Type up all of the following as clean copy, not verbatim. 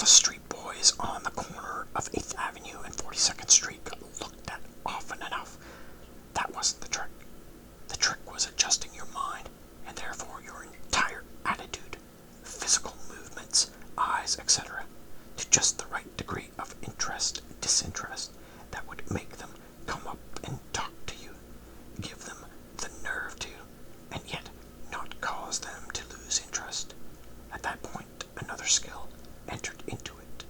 street boys on the corner of 8th Avenue and 42nd Street got looked at often enough. That wasn't the trick. The trick was adjusting your mind, and therefore your entire attitude, physical movements, eyes, etc., to just the right degree of interest, disinterest, that would make them come up and talk to you, give them the nerve to, and yet not cause them to lose interest. At that point, another skill entered into it.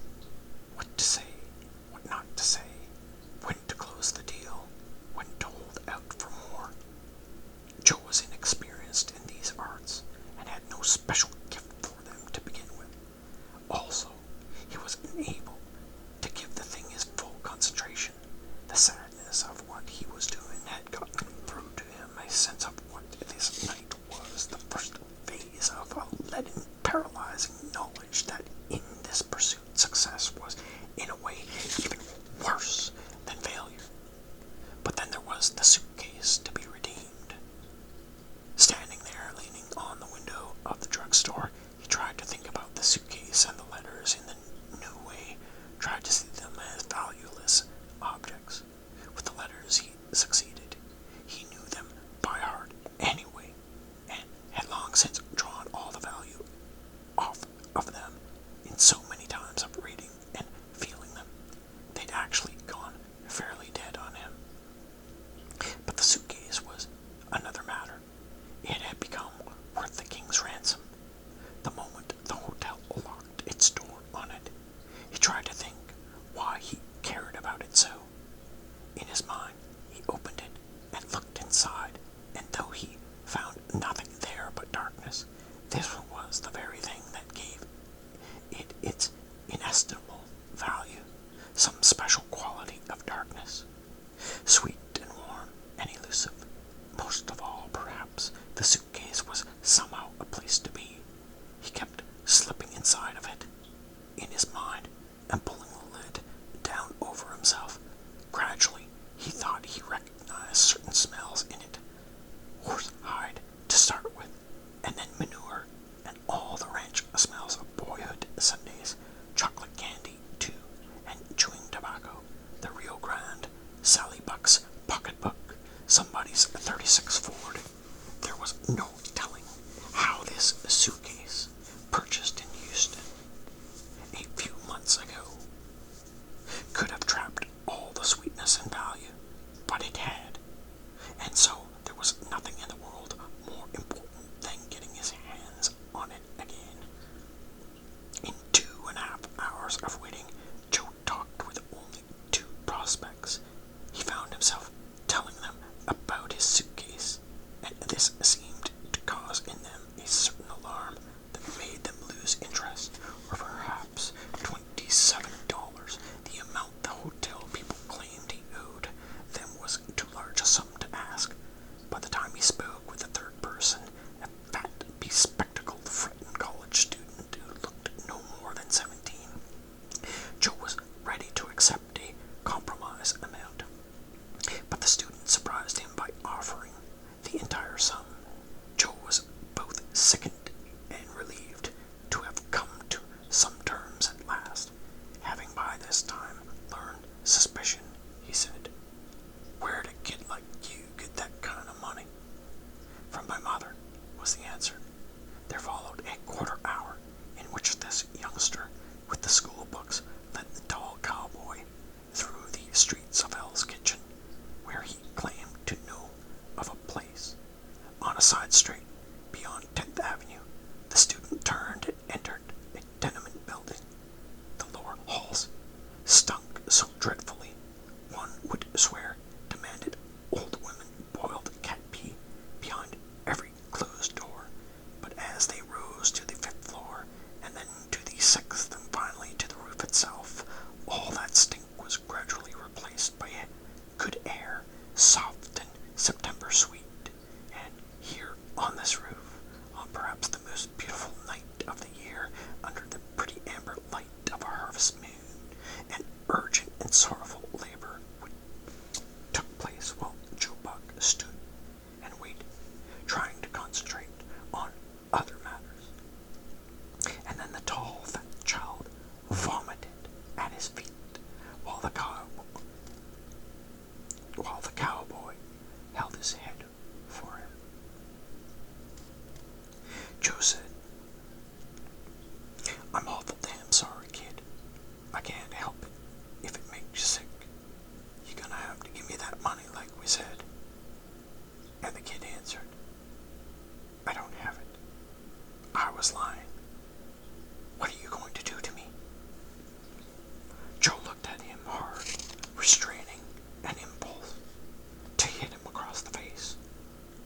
What to say, what not to say, when to close the deal, when to hold out for more. Joe was inexperienced in these arts, and had no special gift for them to begin with. Also, he was unable to give the thing his full concentration. The sadness of what he was doing had gotten through to him, a sense of what this night was, the first phase of a leaden, paralyzing knowledge that in this pursuit success was, in a way, even worse than failure. But then there was the suitcase to be redeemed. Standing there, leaning on the window of the drugstore, he tried to think about the suitcase and the letters in the new way, tried to see them as valueless objects. With the letters he succeeded. He knew them by heart anyway, and had long since drawn all the value off of them in so many times of reading and feeling them. They'd actually gone fairly dead on him. But the suitcase was another matter. It had become worth the king's ransom. The moment the hotel locked its door on it, he tried to think why he cared about it so. In his mind, he opened it and looked inside, and though he found nothing there but darkness, this was the very thing that gave it its inestimable value, some special quality of darkness, sweet and warm and elusive. Most of all, perhaps, the suitcase was somehow a place to be. He kept slipping inside of it, in his mind, and pulling the lid down over himself. Gradually, he thought he recognized certain smells in it. Horsehide, to start with, and then manure, and all the ranch smells of boyhood Sundays, chocolate candy, too, and chewing tobacco, the Rio Grande, Sally Buck's pocketbook, somebody's 36 Ford. There was no telling how this suitcase, purchased in Houston a few months ago, could have trapped all the sweetness and value, but it had, and so there was nothing in the world more important than getting his hands on it again. In 2.5 hours of waiting, Joe talked with only 2 prospects. He found himself telling them about his suitcase, and this seemed to cause in them a certain alarm that made them lose interest, or perhaps $27, the amount the hotel people claimed he owed them was too large a sum to ask. By the time he spoke with the third person, a fat, bespectacled Frenton college student who looked no more than 17, Joe was ready to accept a compromise amount. But the student surprised him by offering the entire sum. Joe was both sickened and relieved to have come to some terms at last, having by this time learned suspicion, he said. "Where'd a kid like you get that kind of money?" "From my mother," was the answer. There followed a quarter hour in which this youngster with the school books led the tall cowboy through the streets of Hell's Kitchen, where he claimed to know of a place on a side street beyond 10th Avenue. The student turned and entered a tenement building. The lower halls stunk so dreadfully, one would swear demanded old women boiled cat pee behind every closed door. But as they rose to the 5th floor, and then to the 6th, and finally to the roof itself, all that stink was gradually replaced by a good air, soft and September sweet. And here on this roof, on perhaps the most beautiful night of the year, under the pretty amber light of a harvest moon, an urgent and sorrowful labor took place while Joe Buck stood and waited, trying to concentrate on other matters. And then the tall, fat child vomited while the cowboy held his head for him. Joe said, "I'm awful damn sorry, kid. I can't help it if it makes you sick. You're gonna have to give me that money like we said." And the kid answered, "I don't have it. I was lying. What are you going to do to me?" Joe looked at him hard, restraining an impulse to hit him across the face.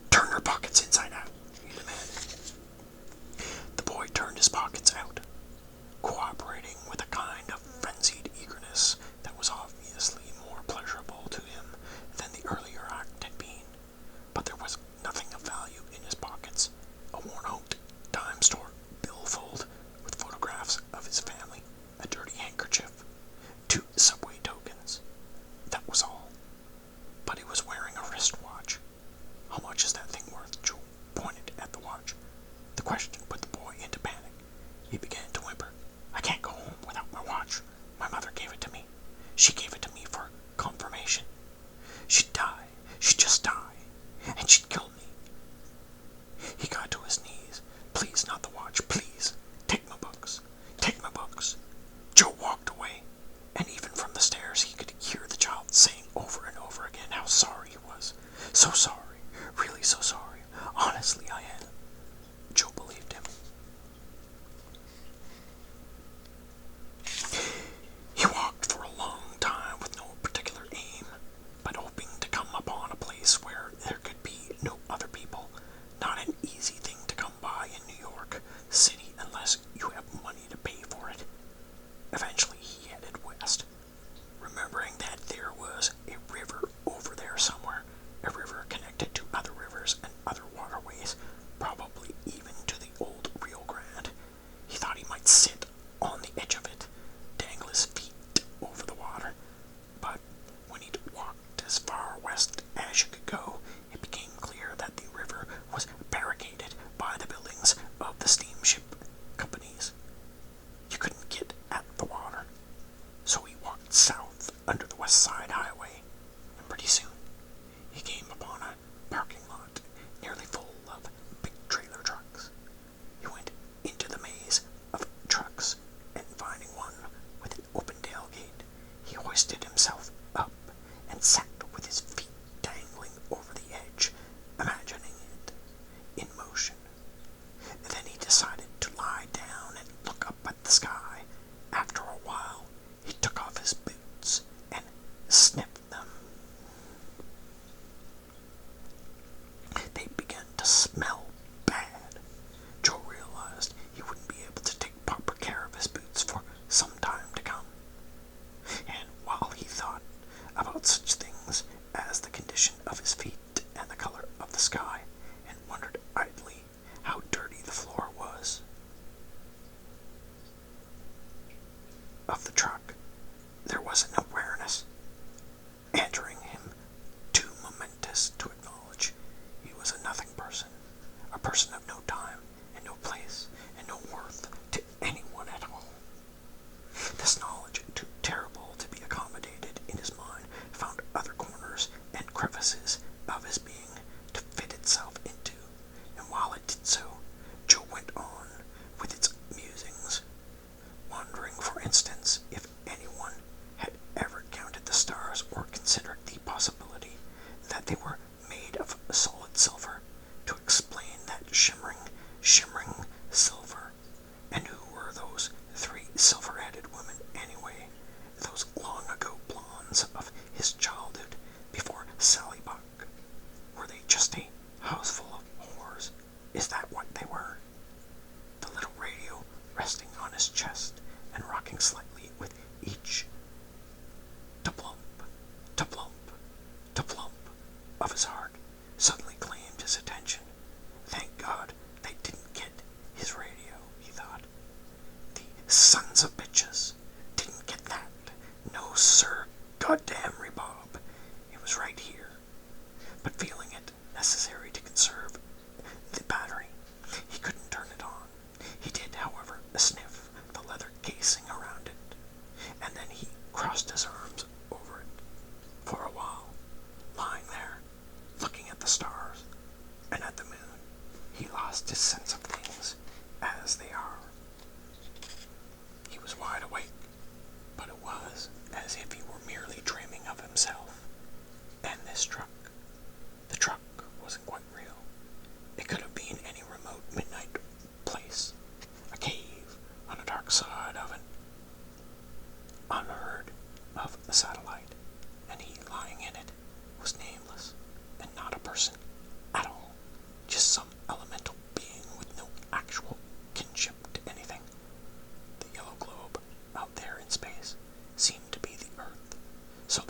"Turn your pockets inside out," he demanded. The boy turned his pockets out, cooperating with a kind of frenzied eagerness that was obviously more pleasurable to him than the earlier act had been. But there was nothing of value in his pockets. A worn-out dime store billfold with photographs of his family, a dirty handkerchief, 2 subway tokens. That was all. But he was wearing a wristwatch. "How much is that thing worth?" Joe pointed at the watch. The question put the boy into panic. He began to whimper. "I can't go home without my watch. My mother gave it to me. She gave it to me for confirmation. She'd die. She'd just die. And she'd kill me." He got to his knees. "Please, not the watch. Please. Take my books. Take my books." Joe walked away, and even from the stairs he could hear the child saying over and over again how sorry he was. "So sorry. Really so sorry. Honestly, I am." Joe believed him. He walked for a long time with no particular aim, but hoping to come upon a place where there could be no other people. Not an easy thing to come by in New York City unless you have money to pay for it. Eventually he headed west, remembering that there was a river over there somewhere, a river connected to other rivers and other waterways, probably even to the old Rio Grande. He thought he might sit on the edge of it, dangle his feet over the water. But when he'd walked as far west as you could go, it became clear that the river was barricaded by the buildings of the steamship companies. You couldn't get at the water. So he walked south under the West Side Highway, and pretty soon he came upon a parking lot nearly full of big trailer trucks. He went into the maze of trucks, and finding one with an open tailgate, he hoisted himself up and sat with his feet dangling over the edge, imagining it in motion. Then he decided to lie down and look up at the sky. After a while, he took off his boots and sniffed them. They began to smell bad. Joe realized he wouldn't be able to take proper care of his boots for some time to come. And while he thought about such things as the condition of his feet and the color of the sky, and wondered idly how dirty the floor was of the truck, there was an awareness entering him too momentous to acknowledge. He was a nothing person, a person of no time and no place and no worth to anyone at all. This knowledge, too terrible to be accommodated in his mind, found other corners and crevices of his being to fit itself into, and while it did so, Joe went on with its musings, wondering, for instance, if anyone had ever counted the stars or considered the possibility that they were made of solid silver, to explain that shimmering silver. And who were those 3 silver-headed women anyway, those long-ago blondes of his childhood before Sally Buck? Were they just a house full of whores? Is that what they were? The little radio resting on his chest and rocking slightly with each to-plump, to-plump, to-plump of his heart suddenly claimed his attention. Thank God they didn't get his radio, he thought. The sons of bitches didn't get that. No, sir, goddamn rebob. It was right here. But feeling it necessary to conserve the battery, he couldn't turn it on. He did, however, sniff the leather casing around it, and then he crossed his arms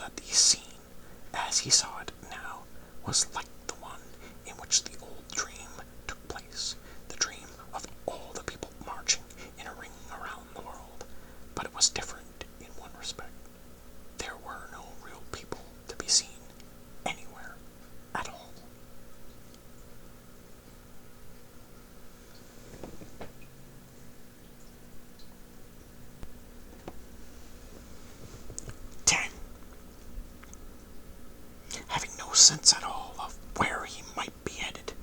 that the scene, as he saw it now, was like the one in which the old dream took place, the dream of all the people marching in a ring around the world. But it was different in one respect. There were no real people to be seen anywhere at all. Having no sense at all of where he might be headed,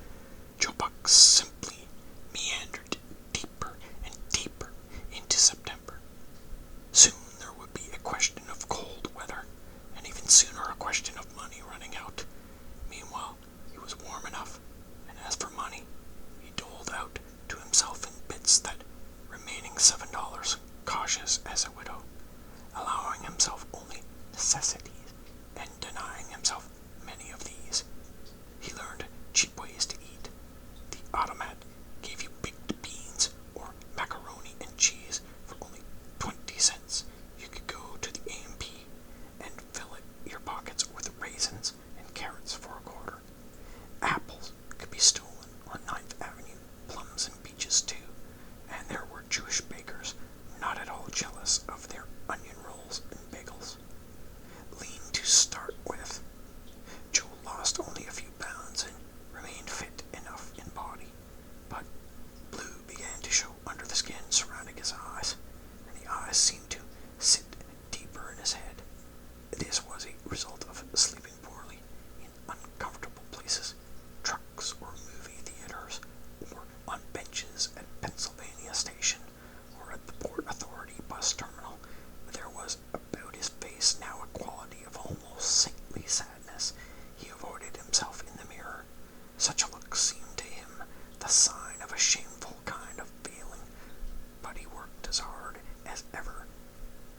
Joe Buck simply meandered deeper and deeper into September. Soon there would be a question of cold weather, and even sooner a question of money running out. Meanwhile, he was warm enough, and as for money, he doled out to himself in bits that remaining $7, cautious as a widow, allowing himself only necessities and denying himself many of these. He learned cheap ways to eat. The automat gave you baked beans or macaroni and cheese for only 20 cents. You could go to the A&P and fill your pockets with raisins and carrots for a quarter. Apples could be stolen on 9th Avenue, plums and peaches too, and there were Jewish bakers not at all jealous of their onion rolls and bagels. Lean to start with, Joe lost only a few pounds and remained fit enough in body, but blue began to show under the skin surrounding his eyes, and the eyes seemed to sit deeper in his head. This was a result of sleeping poorly in uncomfortable places, trucks or movie theaters, or on benches at Pennsylvania Station, or at the Port Authority bus terminal. There was about his face now a quality of almost saintly sadness. He avoided himself in the mirror. Such a look seemed to him the sign of a shameful kind of failing, but he worked as hard as ever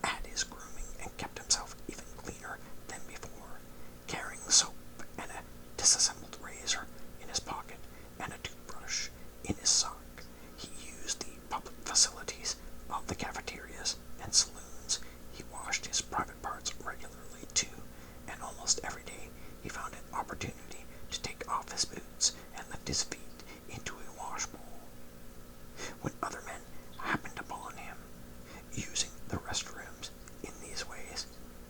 at his grooming and kept himself even cleaner than before, carrying soap and a disassembled razor in his pocket and a toothbrush in his sock. He used the public facilities of the cafeterias and saloons. He washed his private parts regularly too, and almost every day he found an opportunity to take off his boots and lift his feet into a wash bowl. When other men happened upon him using the restrooms in these ways,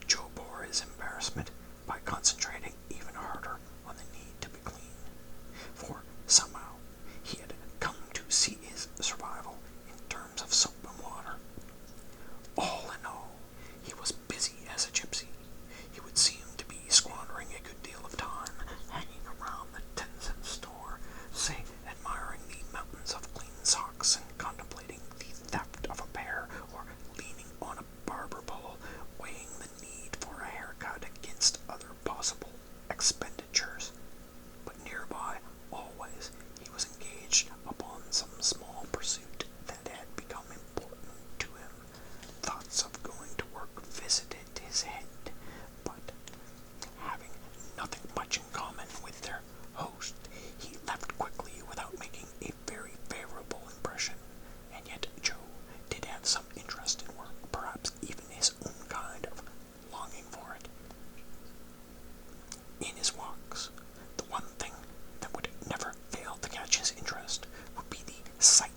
Joe bore his embarrassment by concentrating even harder on the need to be clean, for somehow he had come to see his survival in terms of soap and water. All in all, he was busy as a gypsy. He would seem to be squandering a good deal of time hanging around the 10-cent store, say, admiring the mountains of clean socks and contemplating the theft of a pair, or leaning on a barber pole, weighing the need for a haircut against other possible expenditures. But nearby, always, he was engaged upon some small pursuit that had become important to him. Thoughts of going to work visited his head, but having nothing much in common with their host, he left quickly without making a very favorable impression. And yet Joe did have some interest in work, perhaps even his own kind of longing for it. In his walks, the one thing that would never fail to catch his interest would be the sight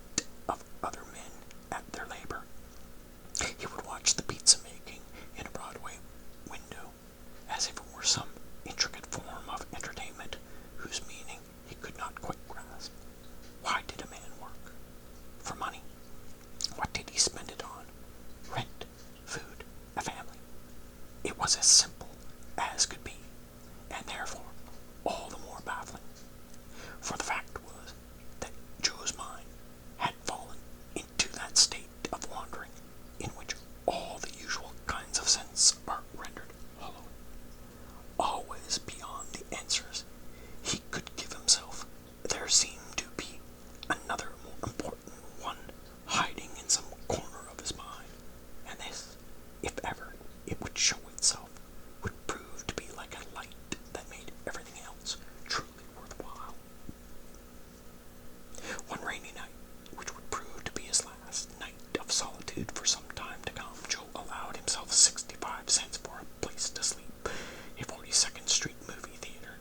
of other men at their labor. He would watch the pizza making in a Broadway window as if it were some intricate form of entertainment whose meaning he could not quite grasp. Why did a man work? For money. What did he spend it on? Rent, food, a family. It was as simple as could be, and therefore all the more baffling. For the fact was that Joe's mind had fallen into that state of wandering in which all the usual kinds of sense are rendered hollow. Always beyond the answers he could give himself, there seemed to be another more important one hiding in some corner of his mind, and this, if ever it would show itself, would prove to be like a light that made everything else truly worthwhile. One rainy night, which would prove to be his last night 42nd Street movie theater.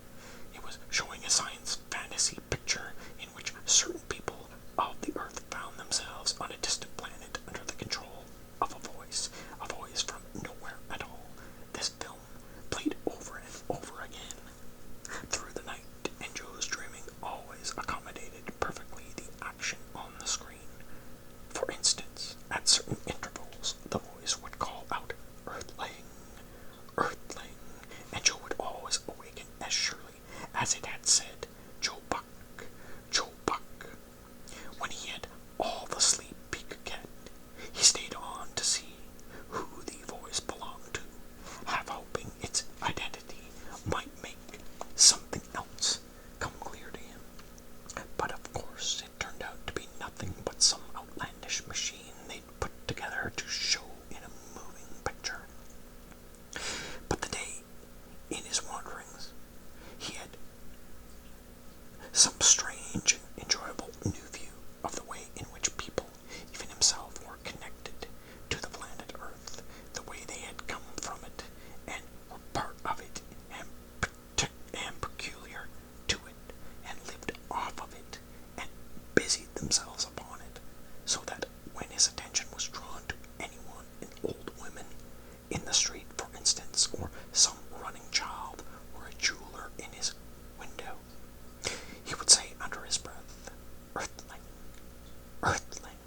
It was showing a science fantasy picture in which certain people of the Earth found themselves on a distant planet under the control of a voice from nowhere at all. This film played over and over again through the night, and Joe's dreaming always accommodated perfectly the action on the screen. For instance, at certain intervals, the voice would call out, "Earthling, Earthling," and Joe would always awaken as surely as it had said, "Joe Buck, Joe Buck." When he had all the sleep he could get, he stayed on to see who the voice belonged to, half hoping its identity might make something else come clear to him. But of course it turned out to be nothing but some outlandish machine they'd put together to show in a moving picture. But the day, in his wanderings, he had some strange and enjoyable new view of the way in which people, even himself, were connected to the planet Earth, the way they had come from it and were part of it and peculiar to it and lived off of it and busied themselves upon it, so that when his attention was drawn to anyone, an old woman in the street, for instance, or some running child, or a jeweler in his window, he would say under his breath, "Earthling, Earthling,"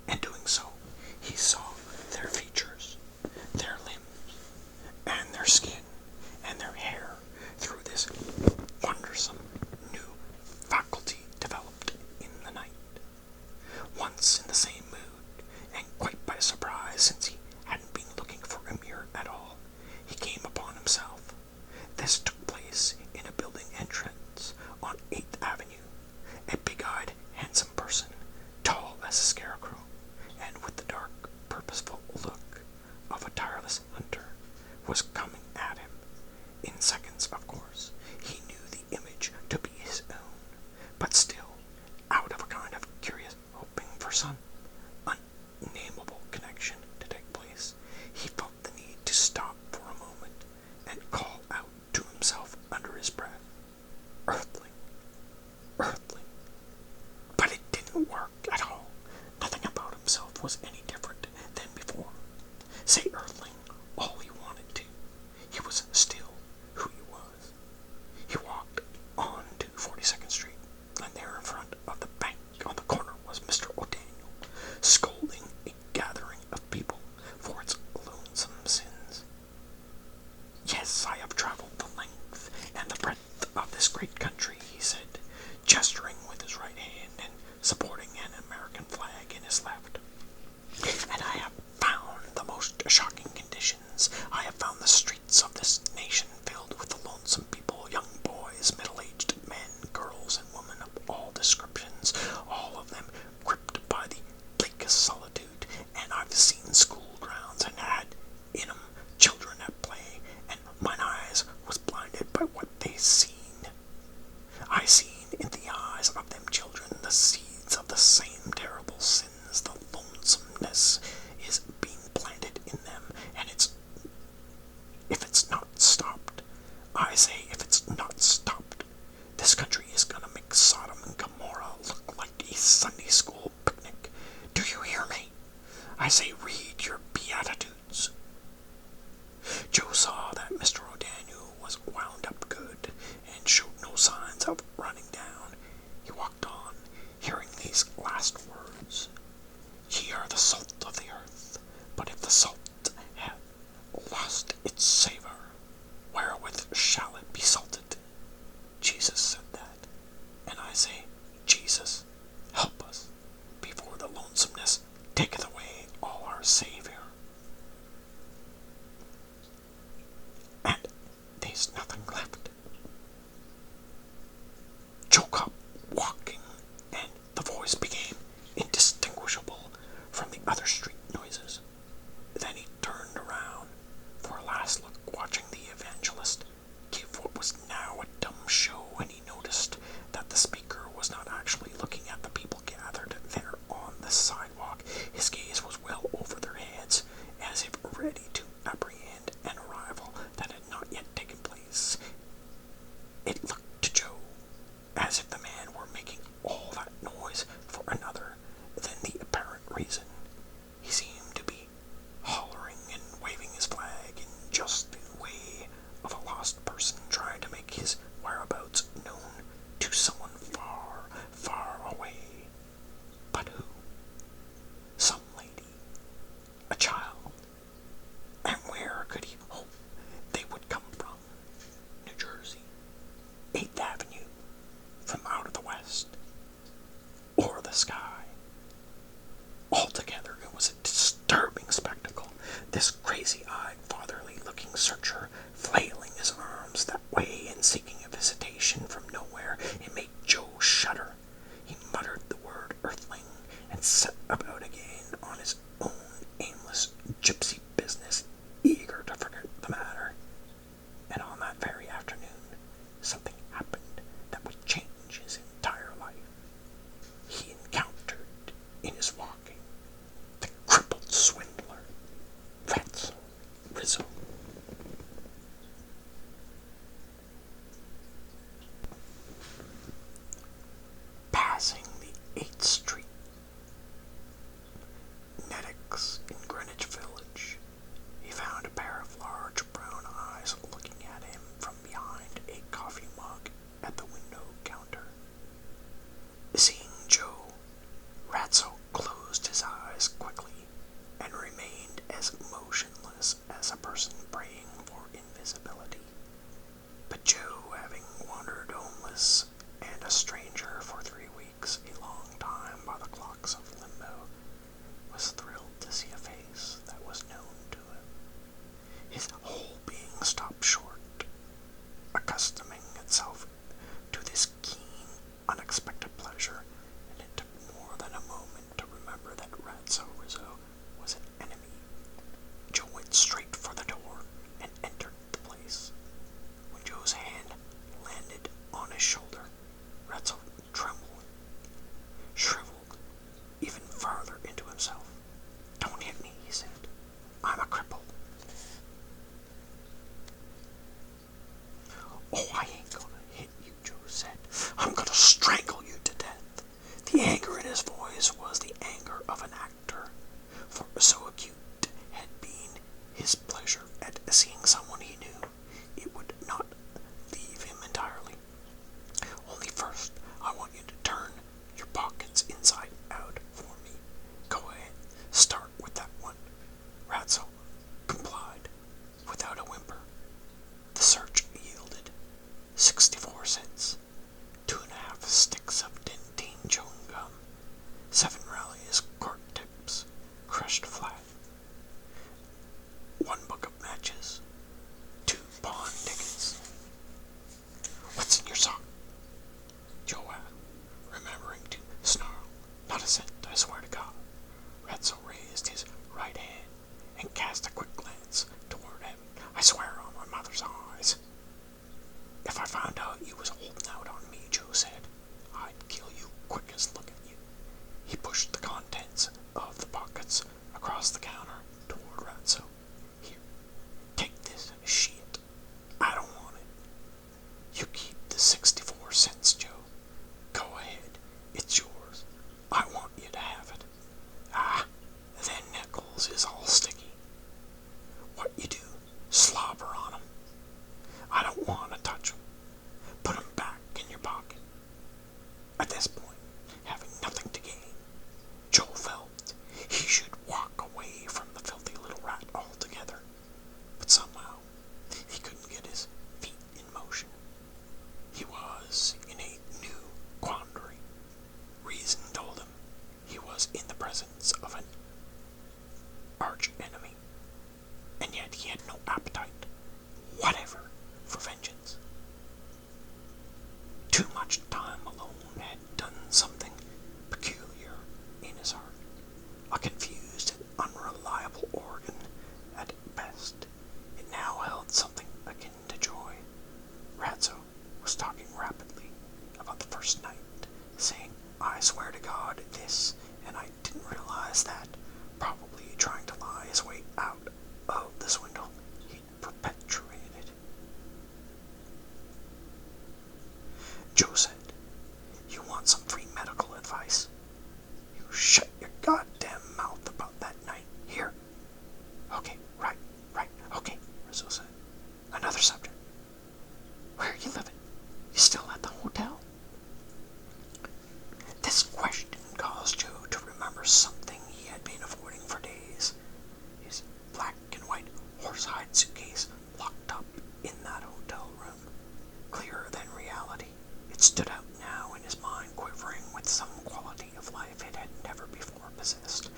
and doing so, he saw their features, their limbs, and their skin, and their hair through this wondersome new faculty developed in the night. Once in the same mood, and quite by surprise, since he hadn't been looking for a mirror at all, he came upon himself. This took place in a building entrance on 8th Avenue. A big-eyed, handsome person, tall as a scarecrow, and with the dark, purposeful look of a tireless hunter, was coming at him. In seconds, of course, he knew the image to be his own, but still, out of a kind of curious hoping for some unnameable connection to take place, he felt the need to stop for a moment and call out to himself under his breath, "Earthling, Earthling." But it didn't work at all. Nothing about himself was any different than before. Say Earthling all he wanted to. He was still who he was. He walked on to 42nd Street, and there in front of the bank on the corner was Mr. O'Daniel, scolding a gathering of people for its lonesome sins. "Yes, I have traveled the length and the breadth of this great country," he said, gesturing with his right hand and supporting an American flag in his left. "And I have found the most shocking conditions. I have found the streets of this nation filled with the lonesome people, young boys, middle-aged men, girls, and women of all descriptions, all of them gripped by the bleakest solitude. And I've seen school grounds and had in 'em children at play, and mine eyes was blinded by what they seen. I seen in the eyes of them children the seeds of the same terrible sins. The lonesomeness is being planted in them, and if it's not stopped, I say if it's not stopped, this country is gonna make Sodom and Gomorrah look like a Sunday school picnic. Do you hear me? I say read your Beatitudes." Joe saw that Mr. O'Daniel was wound up good, and showed no signs of running down. He walked on, hearing these last words, "Ye are the salt of the earth, but if the salt hath lost its savor, wherewith shall it be salted?" Jesus said that, and I say, Jesus, help us, before the lonesomeness taketh away all our Savior. And there's nothing left. Joe kept walking, and the voice became indistinguishable from the other street noises. Then he turned around for a last look, watching the evangelist give what was now a dumb show, and he noticed that the speaker was not actually looking at the people gathered there on the sidewalk. His gaze was well over their heads, as if ready to apprehend an arrival that had not yet taken place. It looked to Joe as if the man were making all that noise for another than the apparent reason. He seemed to be hollering and waving his flag in just the way of a lost person trying to make his whereabouts known to someone far, far away. But who? Some lady. A child. And where could he hope they would come from? New Jersey. 8th Avenue. From out of the west. Or the sky. Altogether, it was a disturbing spectacle. This crazy-eyed, fatherly-looking searcher flailing his arms that way and seeking a visitation from nowhere. It made Joe shudder. He muttered the word earthling and set about again on his own aimless gypsy business, eager to forget the matter. And on that very afternoon, something happened that would change his entire life. He encountered in his walking the crippled swindler, Ratzel Rizzo. Passing the 8th Street, Nedick's in Greenwich Village, he found a pair of large brown eyes looking at him from behind a coffee mug at the window counter. Seeing Joe, Ratzel closed his eyes quickly and remained as motionless as a person praying for invisibility. But Joe, having wandered homeless and a stranger for 3 weeks, a long time by the clocks of Limbo, was thrilled to see a face that was known to him. His whole being stopped short, accustoming itself to this keen, unexpected pleasure, and it took more than a moment to remember that Ratzel Rizzo was an enemy. Joe went straight for the door and entered the place. When Joe's hand landed on his shoulder, Ratzel trembled, shriveled even farther into himself. "Don't hit me," he said. "I'm a cripple." "Oh, I ain't gonna hit you," Joe said. "I'm gonna strangle you to death." The anger in his voice was the anger of an actor, for so acute had been his pleasure at seeing someone he knew, it would not leave him entirely. "Only first, I want you to turn your pockets inside out for me. Go ahead, start with that one." Ratzel complied without a whimper. The search yielded 64 cents, 2.5 sticks of dentine chewing gum, 7 Herlihy's cork tips crushed flat, 1 book of matches, 2 pawn tickets. "What's in your sock?" Joe asked, remembering to snarl. "Not a cent, I swear to God." Ratzel raised his right hand and cast a quick glance toward him. "I swear on my mother's eyes." "If I found out you was holding out on me," Joe said, "I'd kill you quick as look at you." He pushed the contents of the pockets across the counter toward Ratzel. "Here, take this shit. I don't want it. You keep the 64 cents, Joe. Go ahead, it's yours. I want you to have it. Ah, them nickels is all sticky. What you do, slobber on 'em. I don't want to touch 'em. Put 'em back in your pocket." At this point, having nothing to gain, Joe felt he should walk away from the filthy little rat altogether. But somehow, he couldn't get his feet in motion. He was in a new quandary. Reason told him he was in the presence of an arch enemy, and yet he had no appetite whatever for vengeance. Too much time alone had done something peculiar in his heart, a confused and unreliable organ at best. It now held something akin to joy. Ratzel was talking rapidly about the first night, saying, "I swear to God this, and I didn't realize that," probably trying to lie his way out of the swindle he'd perpetrated. Joe said. You want some free medical advice? You shut your goddamn mouth about that night. Here. Okay, right, okay, Rizzo said. Another subject. Where are you living? You still at the hotel? This question caused Joe to remember something he had been avoiding for days. His black and white horsehide suitcase locked up in that hotel room. Clearer than reality, it stood out now in his mind, quivering with some quality of life it had never before possessed.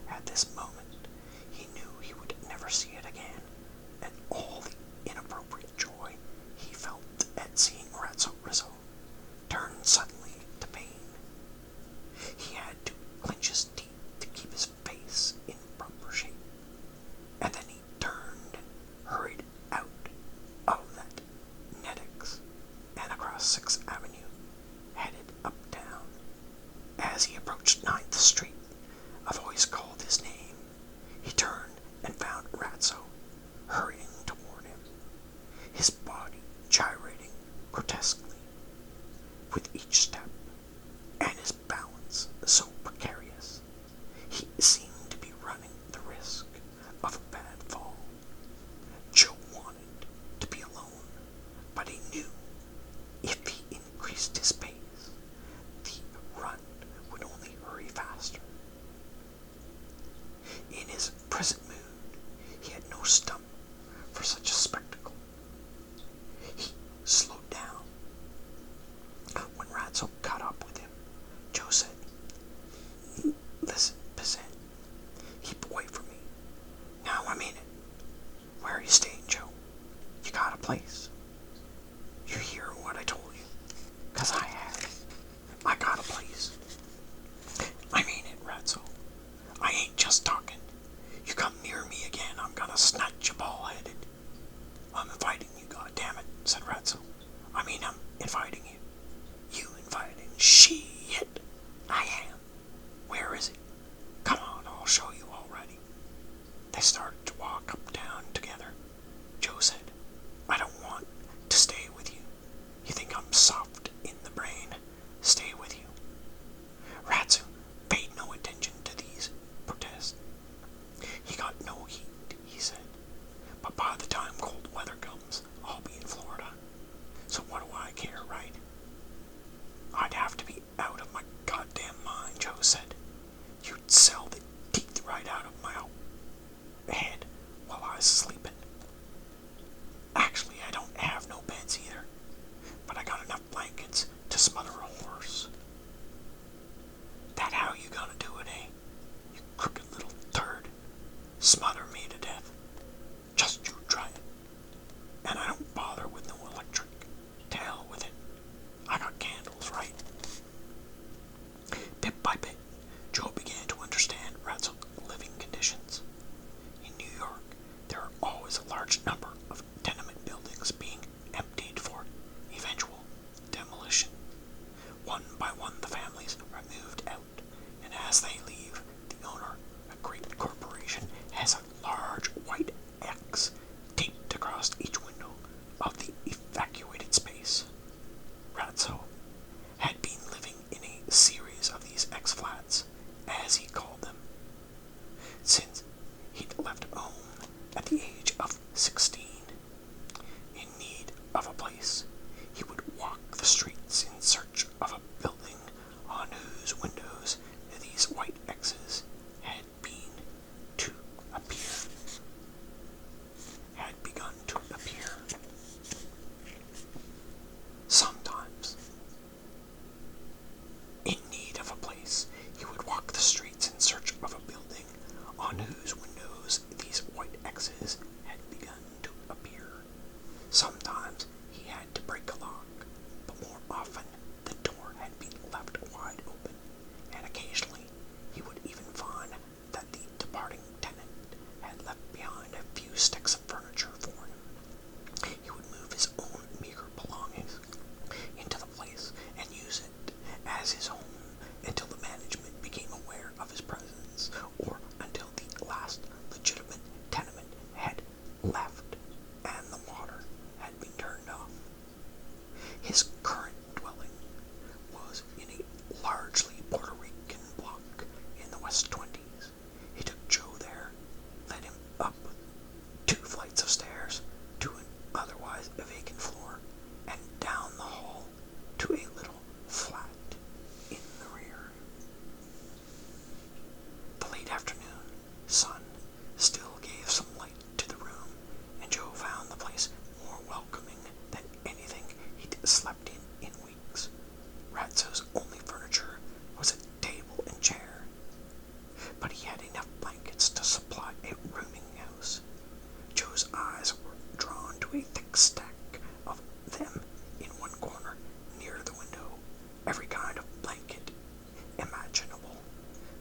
At this moment, he knew he would never see it again, and all the inappropriate joy he felt at seeing Rizzo turned suddenly to pain. He had to clench his teeth to keep his face in proper shape, and then he turned and hurried out of that Nedex and across 6th Avenue, headed uptown. As he approached 9th Street, a voice called his name. He turned and found Rizzo hurrying toward him, his body gyrating grotesquely with each step, and his balance so precarious. He seemed to be running the risk of a bad fall. Joe wanted to be alone, but he knew if he increased his pace, the run would only hurry faster. In his present mood, he had no stomach for such a spectacle. He slowed down. When Rizzo caught up with him, Joe said, Listen, Pizette, keep away from me. Now I mean it. Where are you staying, Joe? You got a place? You hear what I told you? 'Cause I have. I got a place. I mean it, Rizzo. I ain't just talking. You come near me again, I'm gonna snatch you ball-headed. I'm inviting you, goddammit, said Rizzo. I mean, I'm inviting you. You inviting? Shit! I am. Where is it? Come on, I'll show you already. They started to walk uptown together. Joe said, I don't want to stay with you. You think I'm soft in the brain? Stay with you. Rizzo paid no attention to these protests. He got no heat, he said. But by the time cold weather comes, I'll be in Florida. So what do I care, right? I'd have to be out of my goddamn mind, Joe said. You'd sell the teeth right out of my head while I was sleeping. Actually, I don't have no beds either, but I got enough blankets to smother a horse. That how you gonna do it, eh? You crooked little turd. Smother me to death. Just you try it. And I don't bother with no electric. To hell with it. I got candles, right? Bit by bit, Joe began to understand Rizzo's living conditions. In New York, there are always a large number of tenement buildings being emptied for eventual demolition. One by one, the families are moved out, and as they leave, the owner, a great corporation, has a large white X taped across each window of the evacuated space. Rizzo had been living in a series of these X-flats, as he called them, since he'd left home at the age of 16. In need of a place, he would walk the streets in search of a building on whose windows these white X's had begun to appear. Sometimes, in need of a place, he would walk the streets in search of a building on whose windows these white X's had begun to appear. Sometimes he had to break a lock, but more often the door had been left wide open, and occasionally he would even find that the departing tenant had left behind a few sticks of furniture for him. He would move his own meager belongings into the place and use it as his home until the management became aware of his presence, or until the last legitimate tenement had left and the water had been turned off. His current dwelling slept in weeks. Ratso's only furniture was a table and chair, but he had enough blankets to supply a rooming house. Joe's eyes were drawn to a thick stack of them in one corner near the window. Every kind of blanket imaginable.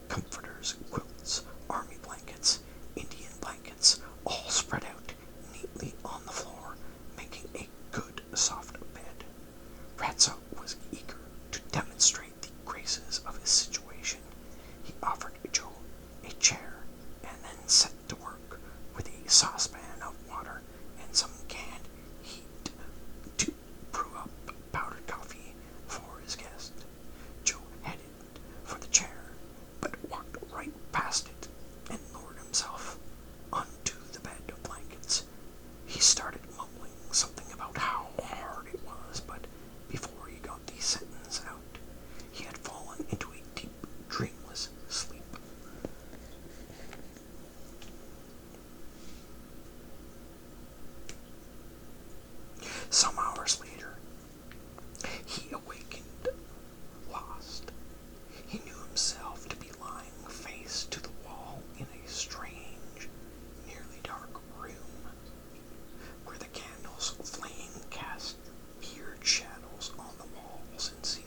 Comforters, quilts, army blankets, Indian blankets, all spread out neatly on the floor, making a good soft bed. Ratso was eager to demonstrate the graces of his situation. He offered Joe a chair and then set to work with a saucepan of water and some canned heat to brew up powdered coffee for his guest. Joe headed for the chair, but walked right past it and lowered himself onto the bed of blankets. He started mumbling something about how hard it was, but before he got the sentence out, he had fallen into a deep, dreamless sleep. Some hours later, he awakened, lost. He knew himself to be lying face to the wall in a strange, nearly dark room, where the candles' flame cast weird shadows on the walls and ceiling.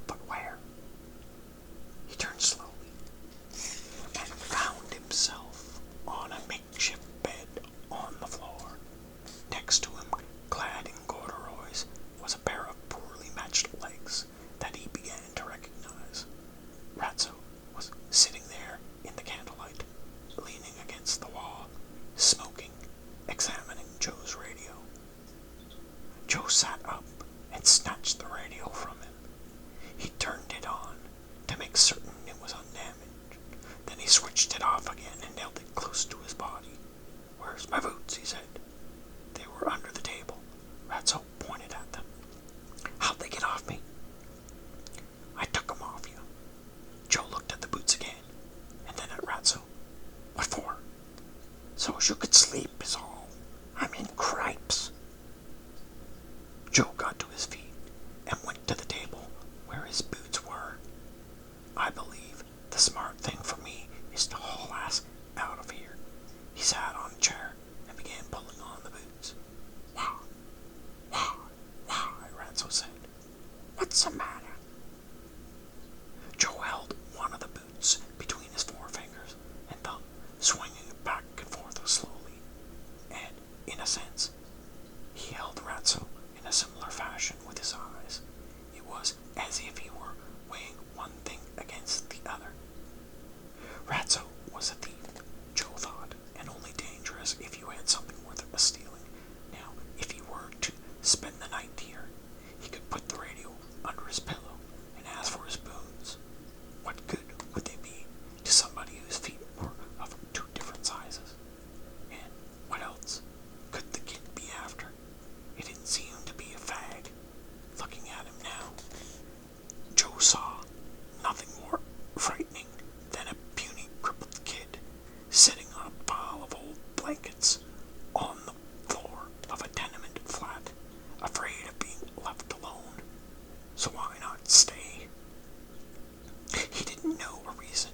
But where? He turned slowly and found himself on a makeshift bed on the floor. Next to him, clad in corduroys, was a pair of poorly matched legs that he began to recognize. Ratso was sitting there in the candlelight, leaning against the wall, smoking, examining Joe's radio. Joe sat up and snatched the radio from him. He turned it on to make certain it was undamaged. Then he switched it off again and held it close to his body. "Where's my boots?" he said. "They were under the table." Ratso pointed at them. "How'd they get off me?" "I took 'em off you." Joe looked at the boots again, and then at Ratso. "What for?" "So as you could sleep is all. I'm in cripes." Joe got to his feet and went to the table where his boots were. "I believe the smart thing for me is to haul ass out of here." He sat on a chair and began pulling on the boots. "Why, Ratso said. "What's the matter?" Joe held one of the boots between his forefingers and thumb, swinging it back and forth slowly, and, in a sense, he held Ratso in a similar fashion with his eyes. It was as if he were weighing one thing against the other. Ratso was a thief, Joe thought, and only dangerous if you had something worth stealing. Now, if he were to spend the night here, he could put the radio under his pillow and ask for his boons. What good would they be to somebody whose feet were of two different sizes? And what else could the kid be after? It didn't seem to be a fag. Looking at him now, Joe saw nothing more frightening than a puny, crippled kid sitting on a pile of old blankets on the floor of a tenement flat, afraid of being left alone. So why not stay? He didn't know a reason,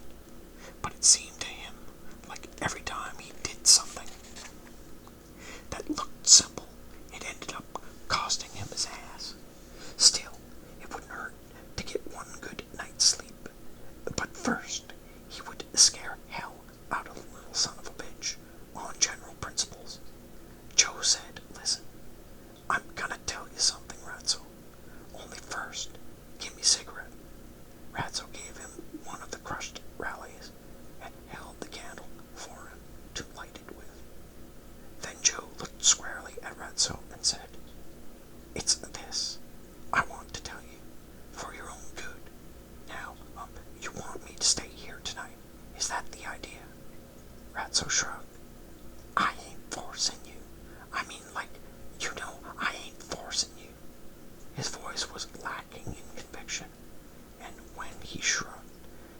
but it seemed to him like every time he did something that looked simple, it ended up costing him his ass. Still, it wouldn't hurt to get one good night's sleep. But first, he would scare hell out of the little son of a bitch on general principles. Joe said, "Listen, I'm gonna tell you something, Ratso. Only first, give me a cigarette." Ratso gave him one of the crushed rallies and held the candle for him to light it with. Then Joe looked squarely at Ratso and said, "It's this. I want to tell you, for your own good. Now, you want me to stay here tonight? Is that the idea?" Ratso shrugged. "I ain't forcing you. I mean, like, you know, I ain't forcing you." His voice was lacking in conviction, and when he shrugged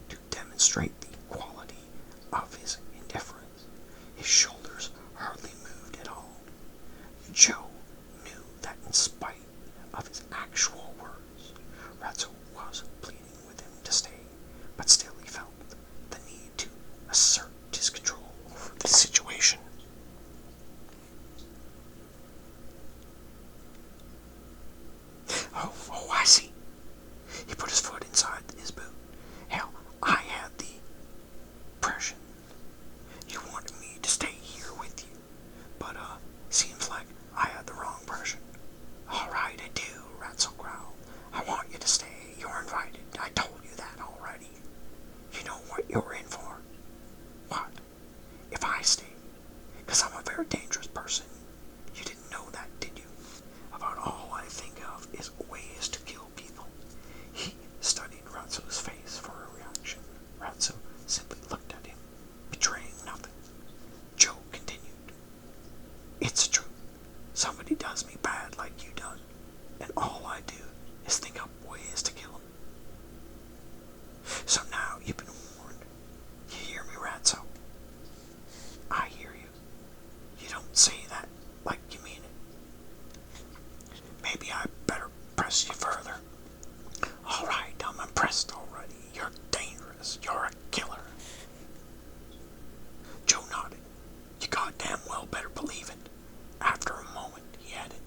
to demonstrate the quality of his indifference, his shoulders hardly moved at all. but, seems like I had the wrong version. All right, I do, Ratso growled. I want you to stay. You're invited. I told you that already. You know what you're in for. What? If I stay? Because I'm a very dangerous person. You didn't know that, did you? About all I think of is ways to kill people. He studied Ratso's face for a reaction. Ratso simply looked at him, betraying nothing. Joe continued. It's true. Somebody does me bad like you done, and all I do is think up ways to kill him. So now you've been warned. You hear me, Ratso? I hear you. You don't say that like you mean it. Maybe I better press you further. All right, I'm impressed already. You're dangerous. You're a killer. Joe nodded. You goddamn well better believe it. After a moment, he added,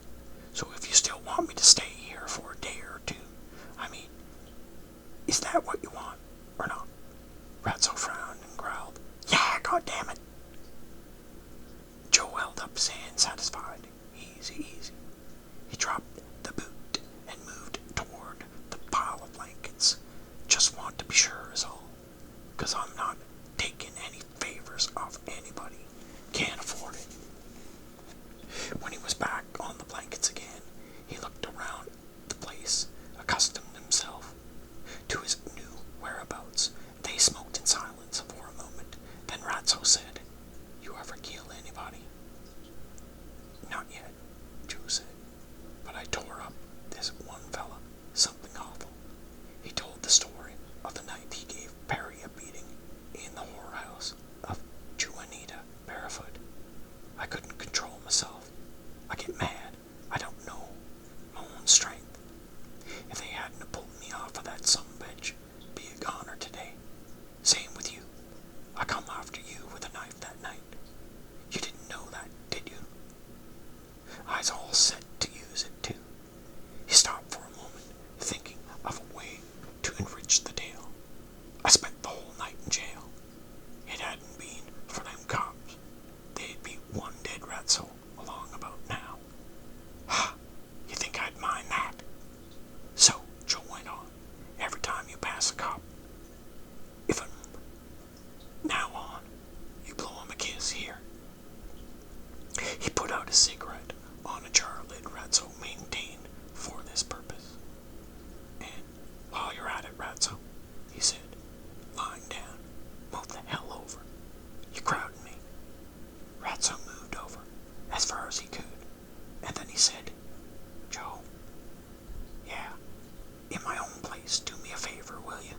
so if you still want me to stay here for a day or two, I mean, is that what you want, or not? Ratso frowned and growled, yeah, goddammit. Joe held up his hand, satisfied. Easy, easy. He dropped the boot and moved toward the pile of blankets. Just want to be sure is all, 'cause I'm not taking any favors off anybody. Can't afford it. When he was back on the blankets again, he looked around the place, accustomed himself to his new whereabouts. They smoked in silence for a moment. Then Ratso said, you ever kill anybody? Not yet, Joe said, but I tore up this one fella, something awful. He told the story of the night he gave Perry a beating in the whorehouse of Juanita Barefoot. I couldn't control myself. I get mad. I don't know my own strength. If they hadn't pulled me off of that sumbitch, be a goner today. Same with you. I come after you with a knife that night. You didn't know that, did you? I was all set to use it too. He stopped for a moment, thinking of a way to enrich the tale. I spent the whole night in jail. It hadn't been for them cops. They'd be one dead Ratso along about now. Ha! You think I'd mind that? So, Joe went on, every time you pass a cop, if from now on, you blow him a kiss here. He put out a cigarette on a jar lid Ratso maintained for this purpose. And while you're at it, Ratso, he said, lying down, move the hell over. You're crowding me. Ratso moved over as far as he could, and then he said, Joe, yeah, in my own place, do me a favor, will you?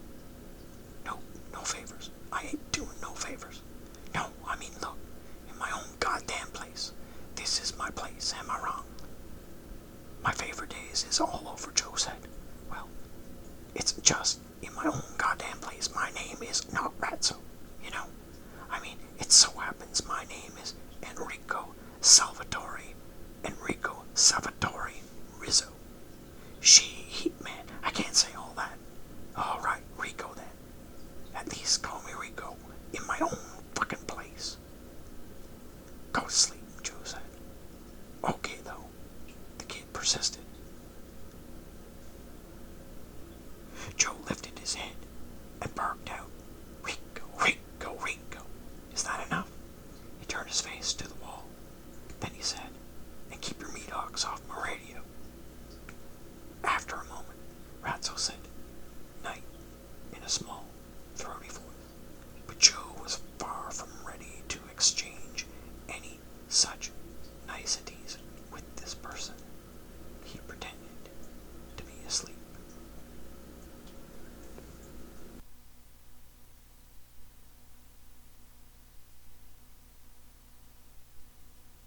No, no favors. I ain't doing no favors. No, I mean, look, in my own goddamn place. This is my place, am I wrong? My favorite days is all over, Joe said. Well, it's just in my own goddamn place. My name is not Ratso, you know? I mean, it so happens my name is Enrico Salvatore Rizzo. He, man, I can't say all that. All right, Rico then. At least call me Rico in my own fucking place. Go to sleep, Joe said. Okay, though, the kid persisted. Joe lifted his head and barked out, Rico, Rico, Rico. Is that enough? He turned his face to the wall. Then he said, and keep your meat hawks off my radio. After a moment, Ratso said, night, in a small, throaty voice. But Joe was far from ready to exchange any such niceties with this person. He pretended to be asleep.